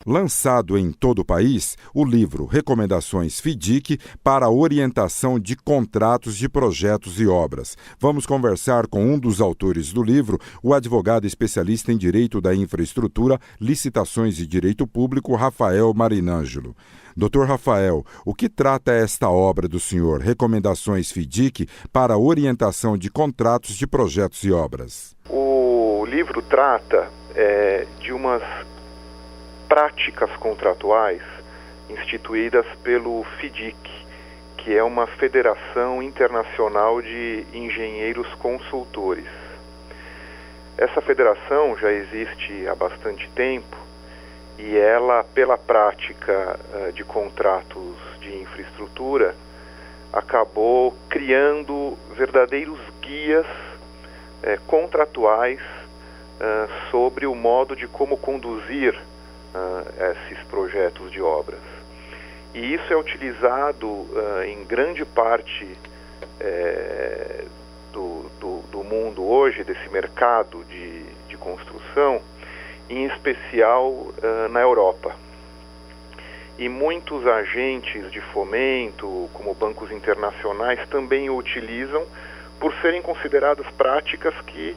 Lançado em todo o país, o livro Recomendações FIDIC para a orientação de contratos de projetos e obras. Vamos conversar com um dos autores do livro, o advogado especialista em Direito da Infraestrutura, Licitações e Direito Público, Rafael Marinângelo. Dr. Rafael, o que trata esta obra do senhor, Recomendações FIDIC para a orientação de contratos de projetos e obras? O livro trata de umas práticas contratuais instituídas pelo FIDIC, que é uma Federação Internacional de Engenheiros Consultores. Essa federação já existe há bastante tempo e ela, pela prática de contratos de infraestrutura, acabou criando verdadeiros guias contratuais sobre o modo de como conduzir esses projetos de obras. E isso é utilizado em grande parte do mundo hoje, desse mercado de construção, em especial na Europa. E muitos agentes de fomento, como bancos internacionais, também o utilizam por serem consideradas práticas que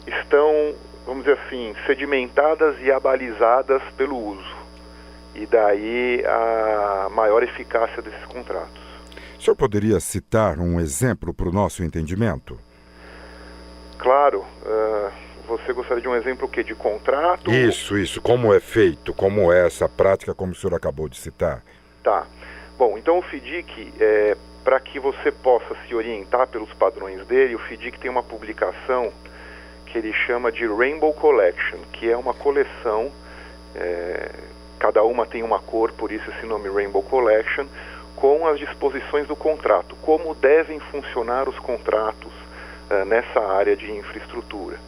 estão, vamos dizer assim, sedimentadas e abalizadas pelo uso. E daí a maior eficácia desses contratos. O senhor poderia citar um exemplo para o nosso entendimento? Claro. Você gostaria de um exemplo o quê? De contrato? Isso. Como é feito? Como é essa prática, como o senhor acabou de citar? Tá. Bom, então o FIDIC, para que você possa se orientar pelos padrões dele, o FIDIC tem uma publicação que ele chama de Rainbow Collection, que é uma coleção, cada uma tem uma cor, por isso esse nome Rainbow Collection, com as disposições do contrato, como devem funcionar os contratos nessa área de infraestrutura.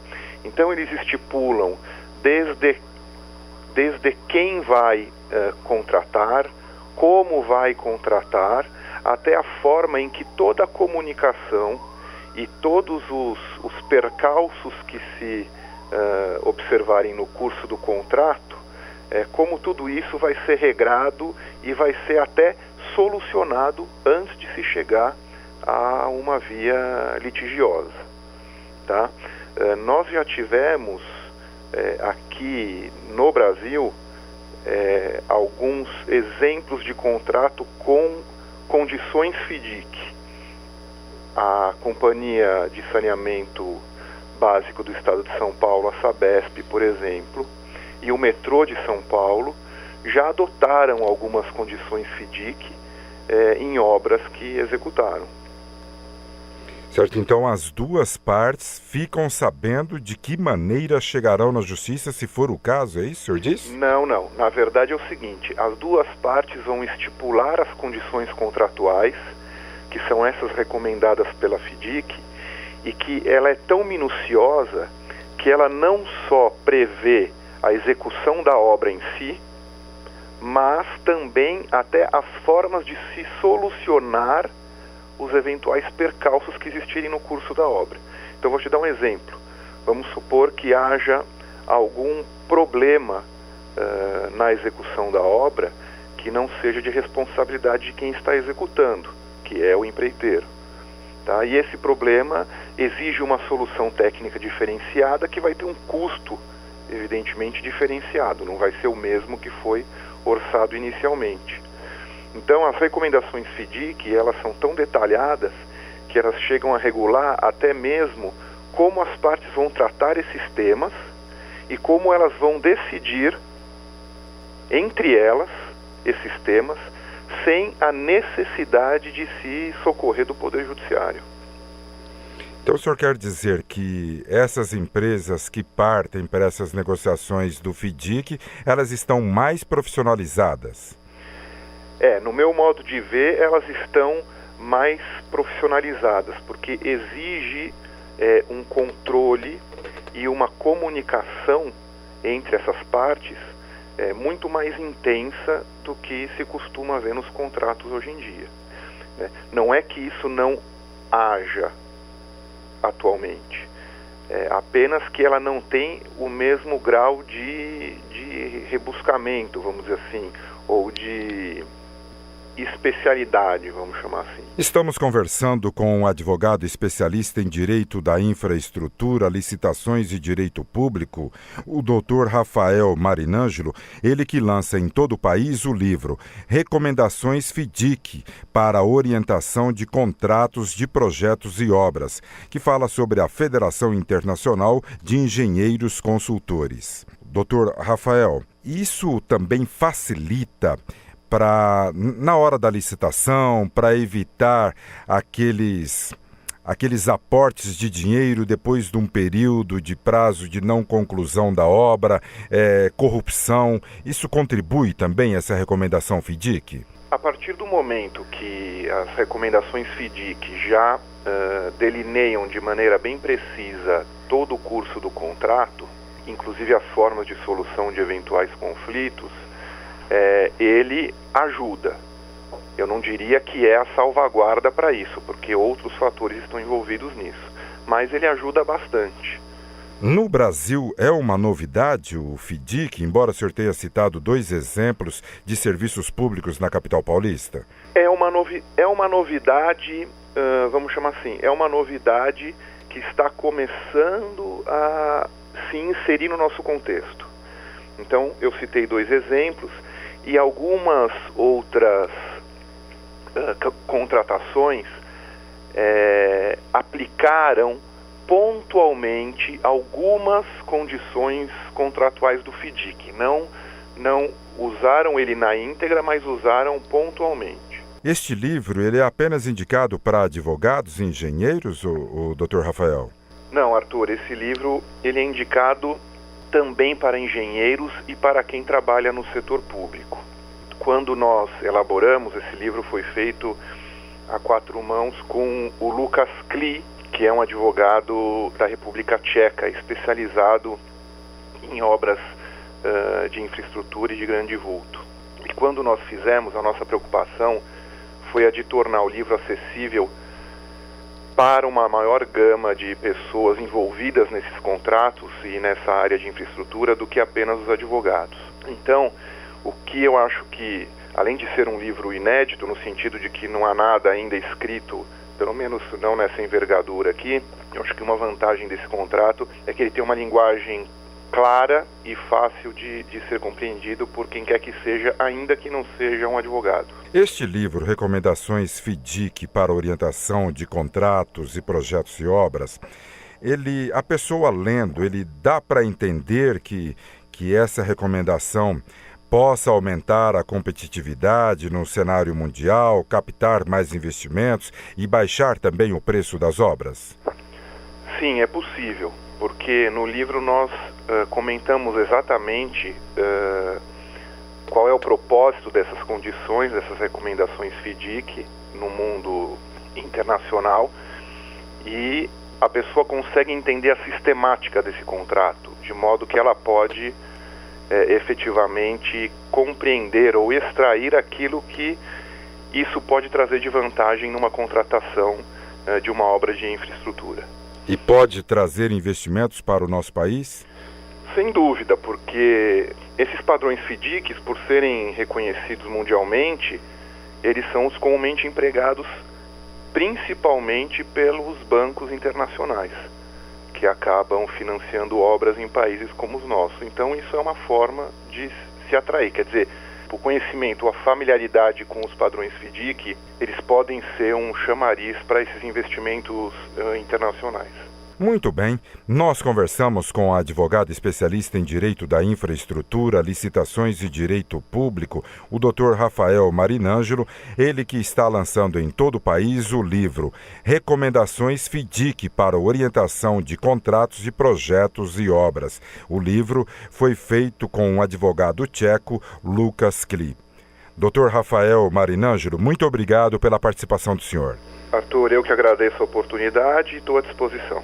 Então eles estipulam desde quem vai contratar, como vai contratar, até a forma em que toda a comunicação e todos os percalços que se observarem no curso do contrato, como tudo isso vai ser regrado e vai ser até solucionado antes de se chegar a uma via litigiosa, tá? Nós já tivemos aqui no Brasil alguns exemplos de contrato com condições FIDIC. A Companhia de Saneamento Básico do Estado de São Paulo, a Sabesp, por exemplo, e o Metrô de São Paulo já adotaram algumas condições FIDIC em obras que executaram. Certo, então as duas partes ficam sabendo de que maneira chegarão na justiça, se for o caso, é isso que o senhor disse? Não. Na verdade é o seguinte, as duas partes vão estipular as condições contratuais, que são essas recomendadas pela FIDIC, e que ela é tão minuciosa que ela não só prevê a execução da obra em si, mas também até as formas de se solucionar os eventuais percalços que existirem no curso da obra. Então vou te dar um exemplo. Vamos supor que haja algum problema na execução da obra que não seja de responsabilidade de quem está executando, que é o empreiteiro. Tá? E esse problema exige uma solução técnica diferenciada que vai ter um custo, evidentemente, diferenciado, não vai ser o mesmo que foi orçado inicialmente. Então, as recomendações FIDIC, elas são tão detalhadas que elas chegam a regular até mesmo como as partes vão tratar esses temas e como elas vão decidir entre elas esses temas sem a necessidade de se socorrer do Poder Judiciário. Então o senhor quer dizer que essas empresas que partem para essas negociações do FIDIC, elas estão mais profissionalizadas? No meu modo de ver, elas estão mais profissionalizadas, porque exige um controle e uma comunicação entre essas partes muito mais intensa do que se costuma ver nos contratos hoje em dia. Não é que isso não haja atualmente. apenas que ela não tem o mesmo grau de rebuscamento, vamos dizer assim, ou de especialidade, vamos chamar assim. Estamos conversando com um advogado especialista em direito da infraestrutura, licitações e direito público, o Dr. Rafael Marinângelo, ele que lança em todo o país o livro Recomendações FIDIC para a orientação de contratos de projetos e obras, que fala sobre a Federação Internacional de Engenheiros Consultores. Dr. Rafael, isso também facilita na hora da licitação, para evitar aqueles aportes de dinheiro depois de um período de prazo de não conclusão da obra, corrupção. Isso contribui também, essa recomendação FIDIC? A partir do momento que as recomendações FIDIC já delineiam de maneira bem precisa todo o curso do contrato, inclusive as formas de solução de eventuais conflitos, ele ajuda. Eu não diria que é a salvaguarda para isso, porque outros fatores estão envolvidos nisso, mas ele ajuda bastante. No Brasil, é uma novidade o FIDIC, embora o senhor tenha citado 2 exemplos de serviços públicos na capital paulista? É uma novidade, vamos chamar assim, é uma novidade que está começando a se inserir no nosso contexto. Então, eu citei 2 exemplos, e algumas outras contratações aplicaram pontualmente algumas condições contratuais do FIDIC. Não usaram ele na íntegra, mas usaram pontualmente. Este livro ele é apenas indicado para advogados e engenheiros, o Dr. Rafael? Não, Arthur, esse livro ele é indicado também para engenheiros e para quem trabalha no setor público. Quando nós elaboramos, esse livro foi feito a 4 mãos com o Lukas Kli, que é um advogado da República Tcheca, especializado em obras de infraestrutura e de grande vulto. E quando nós fizemos, a nossa preocupação foi a de tornar o livro acessível para uma maior gama de pessoas envolvidas nesses contratos e nessa área de infraestrutura do que apenas os advogados. Então, o que eu acho que, além de ser um livro inédito, no sentido de que não há nada ainda escrito, pelo menos não nessa envergadura aqui, eu acho que uma vantagem desse contrato é que ele tem uma linguagem clara e fácil de ser compreendido por quem quer que seja, ainda que não seja um advogado. Este livro, Recomendações FIDIC para orientação de contratos e projetos e obras, a pessoa lendo, ele dá para entender que essa recomendação possa aumentar a competitividade no cenário mundial, captar mais investimentos e baixar também o preço das obras? Sim, é possível, porque no livro nós comentamos exatamente qual é o propósito dessas condições, dessas recomendações FIDIC no mundo internacional, e a pessoa consegue entender a sistemática desse contrato, de modo que ela pode efetivamente compreender ou extrair aquilo que isso pode trazer de vantagem numa contratação de uma obra de infraestrutura. E pode trazer investimentos para o nosso país? Sem dúvida, porque esses padrões FIDICs, por serem reconhecidos mundialmente, eles são os comumente empregados principalmente pelos bancos internacionais, que acabam financiando obras em países como os nossos. Então isso é uma forma de se atrair, quer dizer, o conhecimento, a familiaridade com os padrões FIDIC, eles podem ser um chamariz para esses investimentos internacionais. Muito bem, nós conversamos com a advogada especialista em Direito da Infraestrutura, Licitações e Direito Público, o Dr. Rafael Marinângelo, ele que está lançando em todo o país o livro Recomendações FIDIC para orientação de contratos de projetos e obras. O livro foi feito com o advogado tcheco Lukas Kli. Dr. Rafael Marinângelo, muito obrigado pela participação do senhor. Arthur, eu que agradeço a oportunidade e estou à disposição.